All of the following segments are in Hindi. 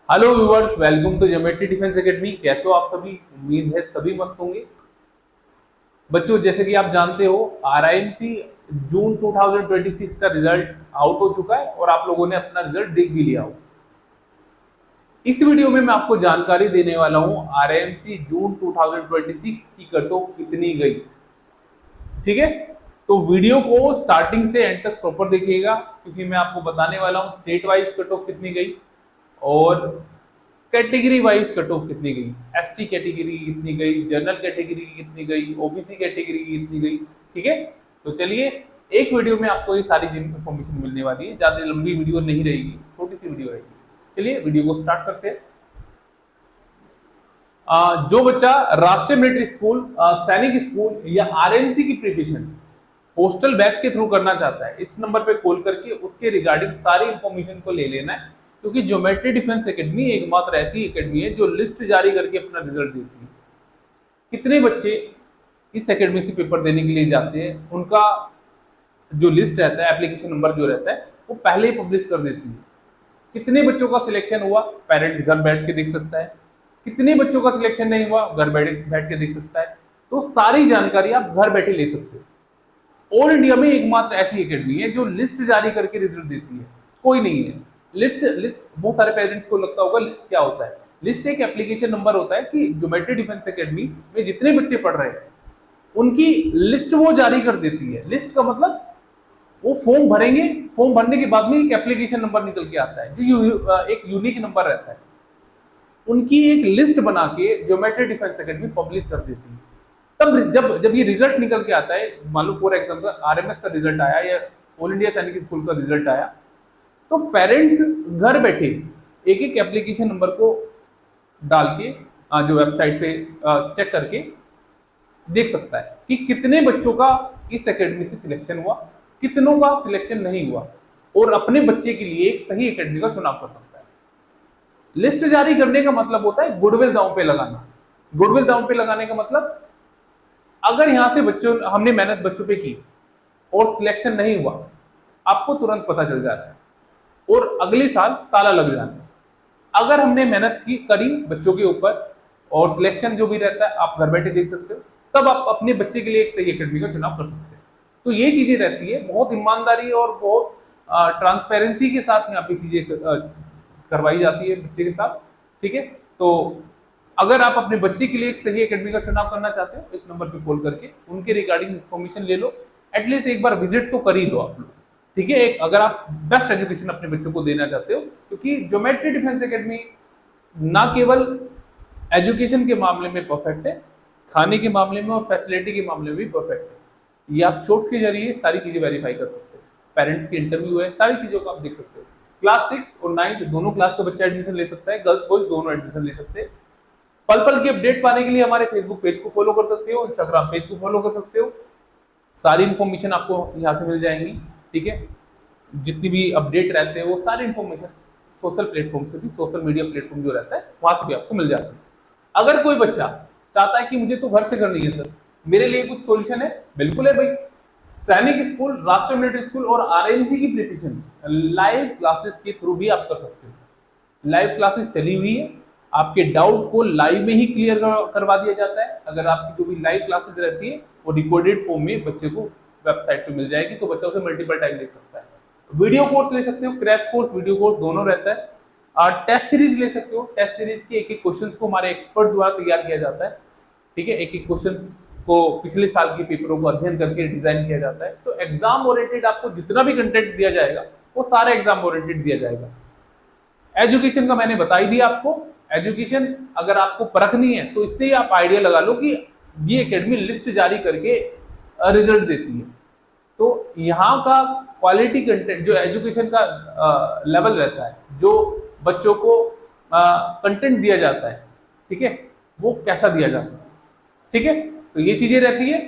Hello viewers, welcome to geometry defence academy. कैसे हो आप सभी? उम्मीद है सभी मस्त होंगे। बच्चों, जैसे कि आप जानते हो, आरआईएमसी जून 2026 का रिजल्ट आउट हो चुका है और आप लोगों ने अपना रिजल्ट देख भी लिया हो। इस वीडियो में मैं आपको जानकारी देने वाला हूं आरआईएमसी जून 2026 की कट ऑफ कितनी गई। ठीक है, तो वीडियो को स्टार्टिंग से एंड तक प्रॉपर देखिएगा, क्योंकि मैं आपको बताने वाला हूं स्टेट वाइज कट ऑफ कितनी गई और कैटेगरी वाइज कट ऑफ कितनी गई। एसटी कैटेगरी की कितनी गई, जनरल कैटेगरी की कितनी गई, ओबीसी कैटेगरी की कितनी गई। ठीक है, तो चलिए, एक वीडियो में आपको ये सारी इन्फॉर्मेशन मिलने वाली है। ज्यादा लंबी वीडियो नहीं रहेगी, छोटी सी वीडियो रहेगी। चलिए वीडियो को स्टार्ट करते हैं। जो बच्चा राष्ट्रीय मिलिट्री स्कूल, सैनिक स्कूल या आरएमसी की प्रिपरेशन पोस्टल बैच के थ्रू करना चाहता है, इस नंबर पे कॉल करके उसके रिगार्डिंग सारी इंफॉर्मेशन को ले लेना है। क्योंकि ज्योमेट्री डिफेंस एकेडमी एकमात्र ऐसी एकेडमी है जो लिस्ट जारी करके अपना रिजल्ट देती है। कितने बच्चे इस एकेडमी से पेपर देने के लिए जाते हैं, उनका जो लिस्ट रहता है, एप्लीकेशन नंबर जो रहता है, वो पहले ही पब्लिश कर देती है। कितने बच्चों का सिलेक्शन हुआ, पेरेंट्स घर बैठ के देख सकता है। कितने बच्चों का सिलेक्शन नहीं हुआ, घर बैठ के देख सकता है। तो सारी जानकारी आप घर बैठे ले सकते हो। ऑल इंडिया में एकमात्र ऐसी एकेडमी है जो लिस्ट जारी करके रिजल्ट देती है, कोई नहीं है। लिस्ट लिस्ट बहुत सारे पेरेंट्स को लगता होगा लिस्ट क्या होता है। लिस्ट एक एप्लीकेशन नंबर होता है कि ज्योमेट्री डिफेंस एकेडमी में जितने बच्चे पढ़ रहे हैं उनकी लिस्ट वो जारी कर देती है। लिस्ट का मतलब वो फॉर्म भरेंगे, फॉर्म भरने के बाद में एक एप्लीकेशन नंबर निकल के आता है जो एक यूनिक नंबर रहता है। उनकी एक लिस्ट बना के ज्योमेट्री डिफेंस एकेडमी पब्लिश कर देती है। तब जब जब ये रिजल्ट निकल के आता है, मान लो फॉर एग्जाम्पल आरएमएस का रिजल्ट आया या ऑल इंडिया सैनिक स्कूल का रिजल्ट आया, तो पेरेंट्स घर बैठे एक एक एप्लीकेशन नंबर को डाल के जो वेबसाइट पे चेक करके देख सकता है कि कितने बच्चों का इस एकेडमी से सिलेक्शन हुआ, कितनों का सिलेक्शन नहीं हुआ, और अपने बच्चे के लिए एक सही एकेडमी का चुनाव कर सकता है। लिस्ट जारी करने का मतलब होता है गुडविल दांव पे लगाना। गुडविल दांव पे लगाने का मतलब, अगर यहां से बच्चों हमने मेहनत बच्चों पे की और सिलेक्शन नहीं हुआ, आपको तुरंत पता चल जाता है और अगले साल ताला लग जाना है। अगर हमने मेहनत की करी बच्चों के ऊपर और सिलेक्शन जो भी रहता है आप घर बैठे देख सकते हो, तब आप अपने बच्चे के लिए एक सही एकेडमी का चुनाव कर सकते हैं। तो ये चीजें रहती है, बहुत ईमानदारी और बहुत ट्रांसपेरेंसी के साथ यहाँ पे चीजें करवाई जाती है बच्चे के साथ। ठीक है, तो अगर आप अपने बच्चे के लिए एक सही एकेडमी का चुनाव करना चाहते हो, इस नंबर पे कॉल करके उनके रिगार्डिंग इन्फॉर्मेशन ले लो। एटलीस्ट एक बार विजिट तो कर ही लो आप लोग। ठीक है, एक अगर आप बेस्ट एजुकेशन अपने बच्चों को देना चाहते हो, क्योंकि ज्योमेट्री डिफेंस एकेडमी ना केवल एजुकेशन के मामले में परफेक्ट है, खाने के मामले में और फैसिलिटी के मामले में भी परफेक्ट है। ये आप शॉर्ट्स के जरिए सारी चीजें वेरीफाई कर सकते हो। पेरेंट्स के इंटरव्यू है, सारी चीजों को आप देख सकते हो। क्लास 6 और 9 दोनों क्लास का बच्चा एडमिशन ले सकता है, गर्ल्स बॉयज दोनों एडमिशन ले सकते हैं। पल पल की अपडेट पाने के लिए हमारे फेसबुक पेज को फॉलो कर सकते हो, इंस्टाग्राम पेज को फॉलो कर सकते हो। सारी इन्फॉर्मेशन आपको यहाँ से मिल जाएंगी। ठीक है, जितनी भी अपडेट रहते हैं वो सारी इन्फॉर्मेशन सोशल प्लेटफॉर्म से भी, सोशल मीडिया प्लेटफॉर्म जो रहता है वहां से भी आपको मिल जाती है। अगर कोई बच्चा चाहता है कि मुझे तो घर से करनी है सर, मेरे लिए कुछ सॉल्यूशन है, बिल्कुल है भाई। सैनिक स्कूल, राष्ट्रीय मिलिट्री स्कूल और आरएमसी की प्रिपरेशन लाइव क्लासेस के थ्रू भी आप कर सकते हो। लाइव क्लासेस चली हुई है, आपके डाउट को लाइव में ही क्लियर करवा दिया जाता है। अगर आपकी जो भी लाइव क्लासेस रहती है वो रिकॉर्डेड फॉर्म में बच्चे को वेबसाइट पे मिल जाएगी, तो बच्चा उसे मल्टीपल टाइम देख सकता है। वीडियो कोर्स ले सकते हो, क्रैश कोर्स, वीडियो कोर्स दोनों रहता है। टेस्ट सीरीज ले सकते हो, टेस्ट सीरीज के एक एक क्वेश्चन को हमारे एक्सपर्ट द्वारा तैयार किया जाता है। ठीक है, एक एक क्वेश्चन को पिछले साल के पेपरों को अध्ययन करके डिजाइन किया जाता है। तो एग्जाम ओरिएंटेड आपको जितना भी कंटेंट दिया जाएगा वो सारा एग्जाम ओरिएंटेड दिया जाएगा। एजुकेशन का मैंने बता ही दिया आपको। एजुकेशन अगर आपको परखनी है तो इससे ही आप आइडिया लगा लो कि ये एकेडमी लिस्ट जारी करके रिजल्ट देती है। तो यहाँ का क्वालिटी कंटेंट, जो एजुकेशन का लेवल रहता है, जो बच्चों को कंटेंट दिया जाता है, ठीक है, वो कैसा दिया जाता है। ठीक है, तो ये चीजें रहती है।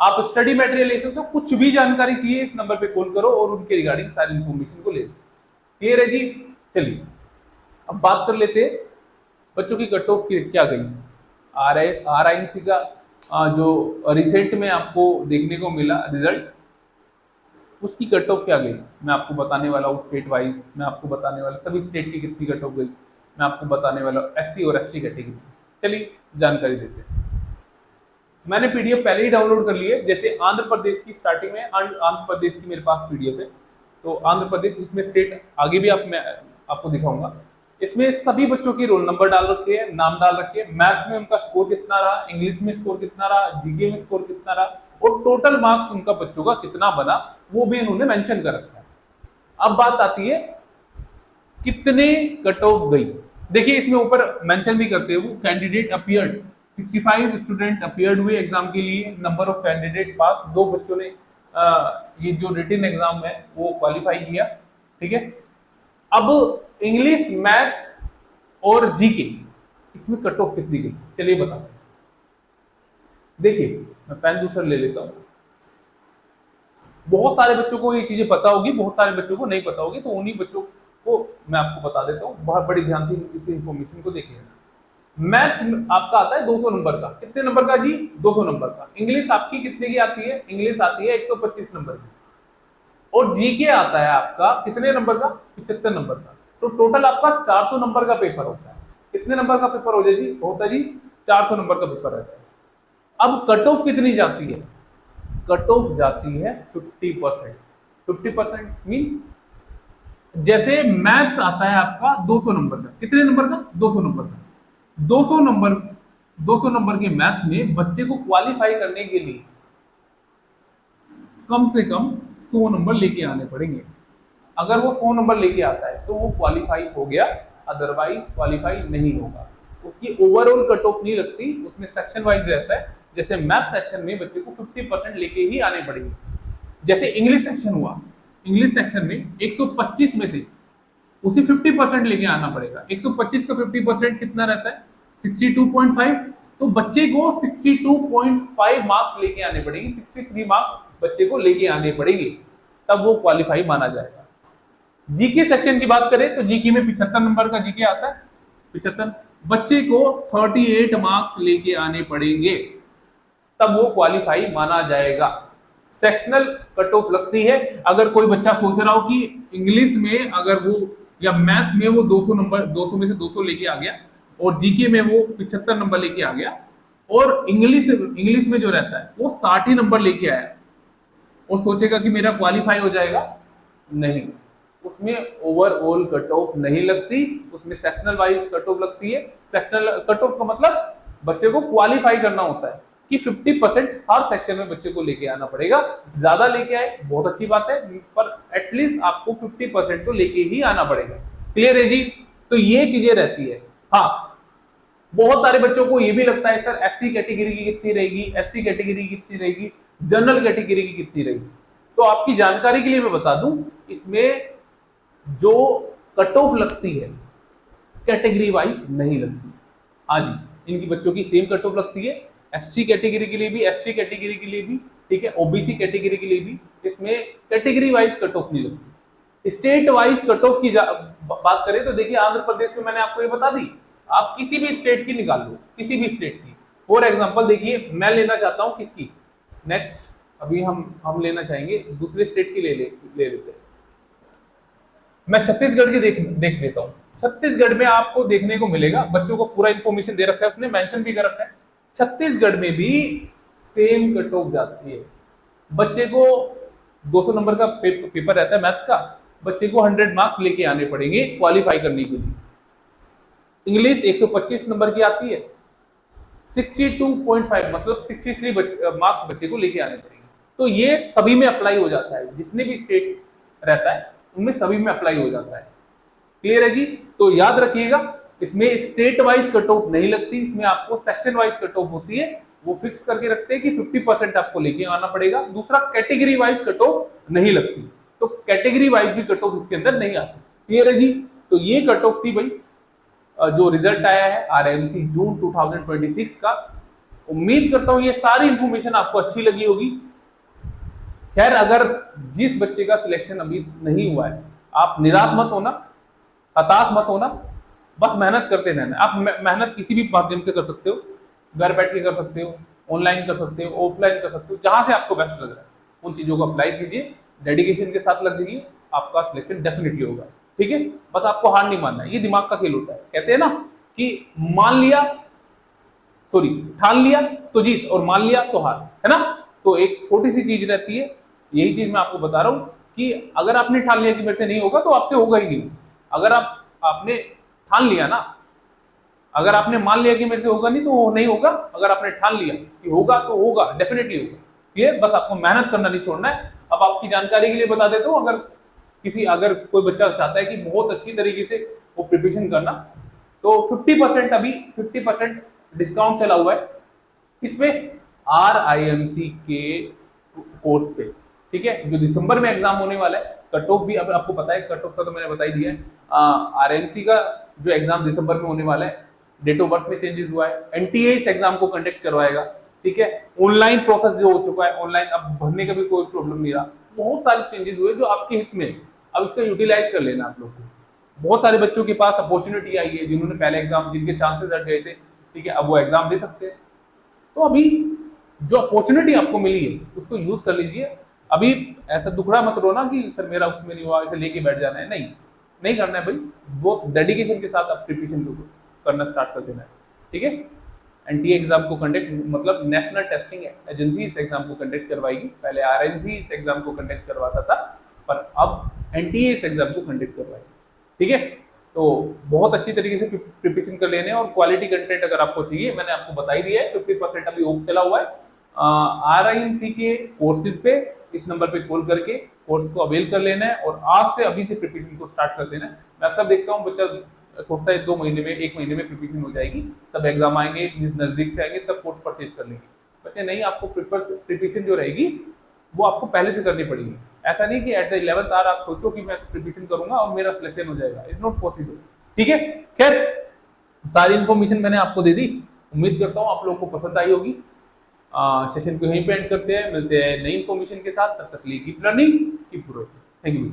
आप स्टडी मटेरियल ले सकते हो, कुछ भी जानकारी चाहिए इस नंबर पे कॉल करो और उनके रिगार्डिंग सारी इंफॉर्मेशन को ले लो। क्लियर है जी? चलिए अब बात कर लेते हैं बच्चों की कट ऑफ क्या गई। आरआईएमसी का जो रिसेंट में आपको देखने को मिला रिजल्ट, उसकी कट ऑफ क्या गई मैं आपको बताने वाला हूँ। स्टेट वाइज मैं आपको बताने वाला, सभी स्टेट की कितनी कट ऑफ गई। मैं आपको बताने वाला हूँ SC और ST कैटेगरी। चलिए जानकारी देते हैं। मैंने पीडीएफ पहले ही डाउनलोड कर ली है। जैसे आंध्र प्रदेश की स्टार्टिंग में आंध्र प्रदेश की मेरे पास पीडीएफ है, तो आंध्र प्रदेश, इसमें स्टेट आगे भी मैं आपको दिखाऊंगा। इसमें सभी बच्चों की रोल नंबर डाल रखे हैं, नाम डाल रखे हैं, मैथ्स में उनका स्कोर कितना रहा, इंग्लिश में स्कोर कितना रहा, जीके में स्कोर कितना रहा, और टोटल मार्क्स उनका बच्चों का कितना बना वो भी इन्होंने मेंशन कर रखा है। अब बात आती है कितने कट ऑफ गई। देखिए इसमें ऊपर मेंशन भी करते हो, कैंडिडेट अपीयर्ड, 65 स्टूडेंट अपीयर्ड हुए एग्जाम के लिए, नंबर ऑफ कैंडिडेट पास, 2 बच्चों ने ये जो रिटन एग्जाम है वो क्वालिफाई किया। ठीक है, अब इंग्लिश, मैथ और जीके, इसमें कट ऑफ कितनी गई चलिए बताओ। देखिए मैं पेन दूसरा ले लेता हूं। बहुत सारे बच्चों को ये चीजें पता होगी, बहुत सारे बच्चों को नहीं पता होगी, तो उन्हीं बच्चों को मैं आपको बता देता हूँ। बहुत बड़ी ध्यान से इस इंफॉर्मेशन को देखिएगा। मैथ्स आपका आता है 200 नंबर का। कितने नंबर का जी? 200 नंबर का। इंग्लिश आपकी कितने की आती है? इंग्लिश आती है 125 नंबर की। और जीके आता है आपका कितने नंबर का? 75 नंबर का। तो टोटल आपका 400 नंबर का पेपर होता है। कितने नंबर का पेपर होता है जी? 400 नंबर का पेपर रहता है। अब कट ऑफ कितनी जाती है? कट ऑफ जाती है 50%। 50% मीन जैसे मैथ्स आता है आपका 200 नंबर का। कितने नंबर का? 200 नंबर का। 200 नंबर के मैथ्स में बच्चे को क्वालिफाई करने के लिए कम से कम 100 नंबर लेके आने पड़ेंगे। अगर वो 100 नंबर लेके आता है तो वो क्वालिफाई हो गया, अदरवाइज क्वालिफाई नहीं होगा। उसकी ओवरऑल कट ऑफ नहीं लगती, उसमें सेक्शन वाइज रहता है। जैसे मैथ सेक्शन में बच्चे को 50% लेके ही आने पड़ेंगे। जैसे इंग्लिश सेक्शन हुआ, इंग्लिश सेक्शन में 125 में से उसे 50% लेके आना पड़ेगा। 125 का 50% कितना रहता है? 62.5। तो बच्चे को 62.5 मार्क्स लेके आने पड़ेंगे, 63 मार्क्स बच्चे को लेके आने पड़ेंगे, तब वो क्वालिफाई माना जाएगा। जीके सेक्शन की बात करें तो जीके में 75 नंबर का जीके आता है। 75 बच्चे को 38 मार्क्स लेके आने पड़ेंगे, तब वो क्वालिफाई माना जाएगा। सेक्शनल कट ऑफ लगती है। अगर कोई बच्चा सोच रहा हो कि इंग्लिश में अगर वो या मैथ्स में वो 200 नंबर, 200 में से 200 लेके आ गया, और जीके में वो 75 नंबर लेके आ गया, और इंग्लिश में जो रहता है वो 60 ही नंबर लेके आया, और सोचेगा कि मेरा क्वालिफाई हो जाएगा, नहीं, उसमें ओवरऑल कट ऑफ नहीं लगती, उसमें सेक्शनल वाइज कट ऑफ लगती है। सेक्शनल कट ऑफ का मतलब बच्चे को क्वालिफाई करना होता है कि 50% हर सेक्शन में बच्चे को लेके आना पड़ेगा। ज्यादा लेके आए बहुत अच्छी बात है, पर एटलीस्ट आपको 50% तो लेके ही आना पड़ेगा। क्लियर है जी? तो ये चीजें रहती है। हाँ, बहुत सारे बच्चों को ये भी लगता है सर SC कैटेगरी की कितनी रहेगी, ST कैटेगरी की कितनी रहेगी, जनरल कैटेगरी की कितनी रहेगी। तो आपकी जानकारी के लिए मैं बता दूं, इसमें जो कट ऑफ लगती है कैटेगरी वाइज नहीं लगती। हाँ जी, इनकी बच्चों की सेम कट ऑफ लगती है, ST कैटेगरी के लिए भी, ST कैटेगरी के लिए भी, ठीक है, OBC कैटेगरी के लिए भी। इसमें कैटेगरी वाइज कट ऑफ नहीं लगती। स्टेट वाइज कट ऑफ की बात करें तो देखिए आंध्र प्रदेश में मैंने आपको ये बता दी, आप किसी भी स्टेट की निकाल लो, किसी भी स्टेट की। फॉर एग्जांपल देखिए मैं लेना चाहता हूं किसकी, नेक्स्ट अभी हम लेना चाहेंगे दूसरे स्टेट की ले लेते हैं। मैं छत्तीसगढ़ की देख लेता हूं। छत्तीसगढ़ में आपको देखने को मिलेगा, बच्चों को पूरा इंफॉर्मेशन दे रखा है, उसने मेंशन भी कर रखा है। छत्तीसगढ़ में भी सेम कट ऑफ जाती है। बच्चे को 200 नंबर का पेपर रहता है मैथ्स का, बच्चे को 100 मार्क्स लेके आने पड़ेंगे क्वालिफाई करने के लिए। इंग्लिश 125 नंबर की आती है, 62.5 मतलब 63 मार्क्स बच्चे को लेके आने पड़ेंगे। तो ये सभी में अप्लाई हो जाता है, जितने भी स्टेट रहता है उनमें सभी में अप्लाई हो जाता है। क्लियर है जी? तो याद रखिएगा, इसमें स्टेट वाइज कट ऑफ नहीं लगती, इसमें आपको सेक्शन वाइज कट ऑफ होती है। वो फिक्स करके रखते हैं कि 50% आपको लेके आना पड़ेगा। दूसरा, कैटेगरी वाइज कट ऑफ नहीं लगती, तो कैटेगरी वाइज भी कट ऑफ इसके अंदर नहीं आती। क्लियर है जी? तो ये कट ऑफ थी भाई जो रिजल्ट आया है RMC जून 2026 का। उम्मीद करता हूं ये सारी इंफॉर्मेशन आपको अच्छी लगी होगी। खैर, अगर जिस बच्चे का सिलेक्शन अभी नहीं हुआ है, आप निराश मत होना, हताश मत होना, बस मेहनत करते रहना। आप मेहनत किसी भी माध्यम से कर सकते हो, घर बैठ के कर सकते हो, ऑनलाइन कर सकते हो, ऑफलाइन कर सकते हो, जहां से आपको बेस्ट लग रहा है उन चीजों को अप्लाई कीजिए, डेडिकेशन के साथ लग जाइए, आपका सिलेक्शन डेफिनेटली होगा। ठीक है, बस आपको हार नहीं मानना है, ये दिमाग का खेल होता है। कहते हैं ना कि मान लिया, सॉरी, ठान लिया तो जीत और मान लिया तो हार, है ना। तो एक छोटी सी चीज रहती है, यही चीज मैं आपको बता रहा हूं कि अगर आपने ठान लिया कि मेरे से नहीं होगा तो आपसे होगा ही नहीं। अगर आपने ठान लिया ना, अगर आपने मान लिया कि मेरे से होगा नहीं तो वो नहीं होगा, अगर आपने ठान लिया कि होगा तो होगा, डेफिनेटली होगा। क्लियर, बस आपको मेहनत करना नहीं छोड़ना है। अब आपकी जानकारी के लिए बता देता हूँ, अगर कोई बच्चा चाहता है कि बहुत अच्छी तरीके से वो प्रिपरेशन करना, तो 50% अभी 50% डिस्काउंट चला हुआ है इस पे, RIMC के कोर्स पे, ठीक है, जो दिसंबर में एग्जाम होने वाला है। कट ऑफ भी अब आपको पता है, कट ऑफ का तो मैंने बता ही दिया है। RIMC का जो एग्जाम दिसंबर में होने वाला है, डेट ऑफ बर्थ में चेंजेस हुआ है, NTA इस एग्जाम को कंडक्ट करवाएगा, ठीक है। ऑनलाइन प्रोसेस जो हो चुका है, ऑनलाइन अब भरने का भी कोई प्रॉब्लम नहीं रहा। बहुत सारे चेंजेस हुए जो आपके हित में, अब इसका यूटिलाइज कर लेना आप लोग को। बहुत सारे बच्चों के पास अपॉर्चुनिटी आई है, जिन्होंने पहले एग्जाम, जिनके चांसेस हट गए थे, ठीक है, अब वो एग्जाम दे सकते हैं। तो अभी जो अपॉर्चुनिटी आपको मिली है उसको यूज कर लीजिए। अभी ऐसा दुखड़ा मत रोना कि सर मेरा उसमें नहीं हुआ, इसे लेके बैठ जाना है, नहीं, नहीं करना है भाई। वो डेडिकेशन के साथ आप प्रिपरेशन करना स्टार्ट कर देना है, ठीक है। NTA एग्जाम को कंडक्ट, मतलब नेशनल टेस्टिंग एजेंसी इस एग्जाम को कंडक्ट करवाएगी। पहले RNC इस एग्जाम को कंडक्ट करवाता था, पर अब NTA इस एग्जाम को कंडक्ट करवाएगी, ठीक है। तो बहुत अच्छी तरीके से प्रिपरेशन कर लेने, और क्वालिटी कंटेंट अगर आपको चाहिए, मैंने आपको बता ही दिया है, 50% अभी ऑफ चला हुआ है RIMC के कोर्सेज पे। इस नंबर पे कॉल करके कोर्स को अवेल कर लेना है, और आज से अभी से प्रिपरेशन को स्टार्ट कर देना है। मैं अक्सर देखता हूँ बच्चा सोचता है 2 महीने में, 1 महीने में प्रिपरेशन हो जाएगी, तब एग्जाम आएंगे, नजदीक से आएंगे तब कोर्स परचेज कर लेंगे। बच्चे नहीं, आपको प्रिपरेशन जो रहेगी वो आपको पहले से करनी पड़ेगी। ऐसा नहीं कि एट द 11th आवर आप सोचो कि मैं प्रिपरेशन करूंगा और मेरा सिलेक्शन हो जाएगा, इज नॉट पॉसिबल, ठीक है। खैर, सारी इन्फॉर्मेशन मैंने आपको दे दी, उम्मीद करता हूँ आप लोगों को पसंद आई होगी। सेशन को यहीं पे एंड करते हैं, मिलते हैं नई इन्फॉर्मेशन के साथ, तब तक के लिए keep learning, keep growing. Thank you.